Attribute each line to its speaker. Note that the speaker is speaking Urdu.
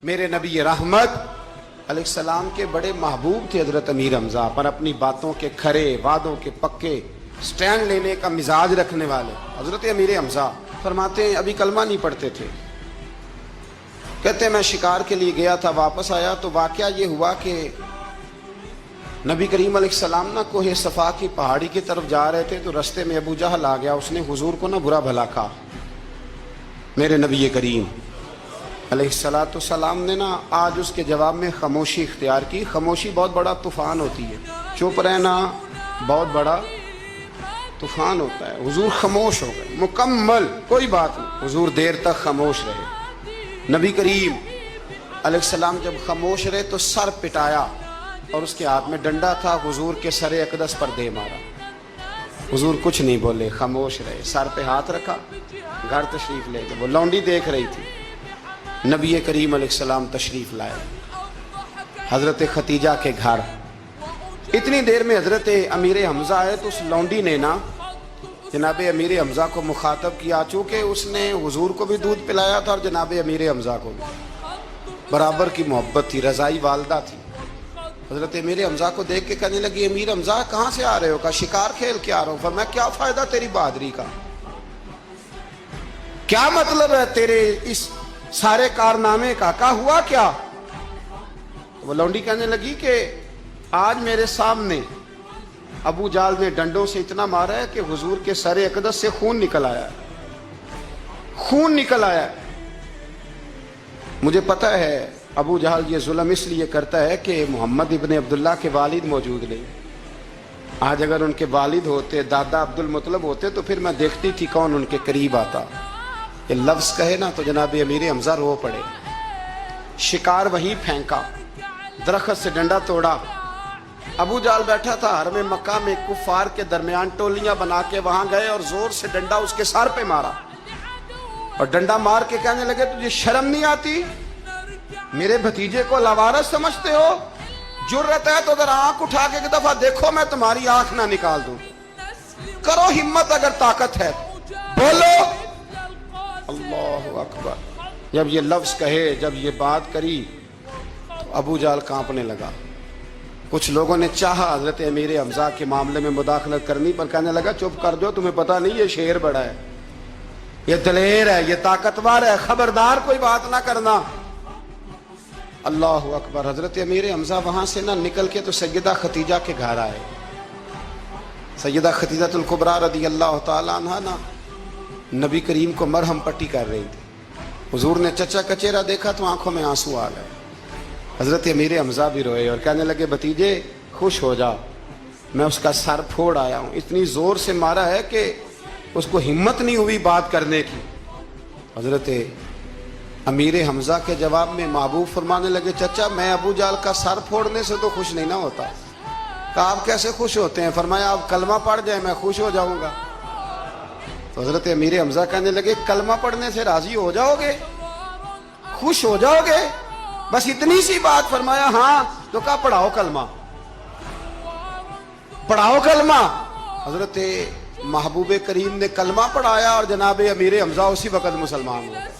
Speaker 1: میرے نبی رحمت علیہ السلام کے بڑے محبوب تھے حضرت امیر حمزہ، پر اپنی باتوں کے کھرے، وعدوں کے پکے، سٹینڈ لینے کا مزاج رکھنے والے حضرت امیر حمزہ فرماتے ہیں ابھی کلمہ نہیں پڑھتے تھے، کہتے ہیں میں شکار کے لیے گیا تھا، واپس آیا تو واقعہ یہ ہوا کہ نبی کریم علیہ السلام نہ کوہ صفا کی پہاڑی کی طرف جا رہے تھے تو رستے میں ابو جہل آ گیا، اس نے حضور کو نہ برا بھلا کہا۔ میرے نبی کریم علیہ السلام نے نا آج اس کے جواب میں خاموشی اختیار کی۔ خاموشی بہت بڑا طوفان ہوتی ہے، چپ رہنا بہت بڑا طوفان ہوتا ہے۔ حضور خاموش ہو گئے، مکمل کوئی بات نہیں، حضور دیر تک خاموش رہے۔ نبی کریم علیہ السلام جب خاموش رہے تو سر پٹایا اور اس کے ہاتھ میں ڈنڈا تھا، حضور کے سر اقدس پر دے مارا۔ حضور کچھ نہیں بولے، خاموش رہے، سر پہ ہاتھ رکھا، گھر تشریف لے گئے۔ وہ لونڈی دیکھ رہی تھی، نبی کریم علیہ السلام تشریف لائے حضرت ختیجہ کے گھر۔ اتنی دیر میں حضرت امیر حمزہ آئے تو اس لونڈی نے نا جناب امیر حمزہ کو مخاطب کیا، چونکہ اس نے حضور کو بھی دودھ پلایا تھا اور جناب امیر حمزہ کو بھی، برابر کی محبت تھی، رضائی والدہ تھی۔ حضرت امیر حمزہ کو دیکھ کے کہنے لگی امیر حمزہ کہاں سے آ رہے ہو؟ کہا شکار کھیل کے آ رہا ہوں۔ فرمایا کیا فائدہ تیری بہادری کا، کیا مطلب ہے تیرے اس سارے کارنامے کا، کہا ہوا کیا؟ وہ لونڈی کہنے لگی کہ آج میرے سامنے ابو جال نے ڈنڈوں سے اتنا مارا ہے کہ حضور کے سر اقدس سے خون نکل آیا ہے، خون نکل آیا ہے۔ مجھے پتہ ہے ابو جہل یہ ظلم اس لیے کرتا ہے کہ محمد ابن عبداللہ کے والد موجود نہیں۔ آج اگر ان کے والد ہوتے، دادا عبد المطلب ہوتے تو پھر میں دیکھتی تھی کون ان کے قریب آتا۔ یہ لفظ کہے نا تو جناب امیر حمزہ رو پڑے۔ شکار وہیں پھینکا، درخت سے ڈنڈا توڑا۔ ابو جال بیٹھا تھا حرم مکہ میں، کفار کے درمیان ٹولیاں بنا کے وہاں گئے اور زور سے ڈنڈا اس کے سر پہ مارا، اور ڈنڈا مار کے کہنے لگے تجھے شرم نہیں آتی؟ میرے بھتیجے کو لاوارث سمجھتے ہو؟ جرت ہے تو ذرا آنکھ اٹھا کے ایک دفعہ دیکھو، میں تمہاری آنکھ نہ نکال دوں۔ کرو ہمت اگر طاقت ہے، بولو اللہ اکبر۔ جب یہ لفظ کہے، جب یہ بات کری تو ابو جال کانپنے لگا۔ کچھ لوگوں نے چاہا حضرت امیر حمزہ کے معاملے میں مداخلت کرنی، پر کہنے لگا چپ کر جو، تمہیں پتہ نہیں یہ شیر بڑا ہے، یہ دلیر ہے، یہ طاقتور ہے، خبردار کوئی بات نہ کرنا۔ اللہ اکبر۔ حضرت امیر حمزہ وہاں سے نہ نکل کے تو سیدہ ختیجہ کے گھر آئے۔ سیدہ ختیجہ الکبریٰ رضی اللہ تعالیٰ عنہ نا نبی کریم کو مرہم پٹی کر رہی تھی۔ حضور نے چچا کا چہرہ دیکھا تو آنکھوں میں آنسو آ گئے۔ حضرت امیر حمزہ بھی روئے اور کہنے لگے بھتیجے خوش ہو جا، میں اس کا سر پھوڑ آیا ہوں، اتنی زور سے مارا ہے کہ اس کو ہمت نہیں ہوئی بات کرنے کی۔ حضرت امیر حمزہ کے جواب میں محبوب فرمانے لگے چچا میں ابو جال کا سر پھوڑنے سے تو خوش نہیں نہ ہوتا۔ کہا آپ کیسے خوش ہوتے ہیں؟ فرمایا آپ کلمہ پڑھ جائیں میں خوش ہو جاؤں گا۔ تو حضرت امیر حمزہ کہنے لگے کلمہ پڑھنے سے راضی ہو جاؤ گے، خوش ہو جاؤ گے، بس اتنی سی بات؟ فرمایا ہاں۔ تو کہا پڑھاؤ کلمہ، پڑھاؤ کلمہ۔ حضرت محبوب کریم نے کلمہ پڑھایا اور جناب امیر حمزہ اسی وقت مسلمان ہو گئے۔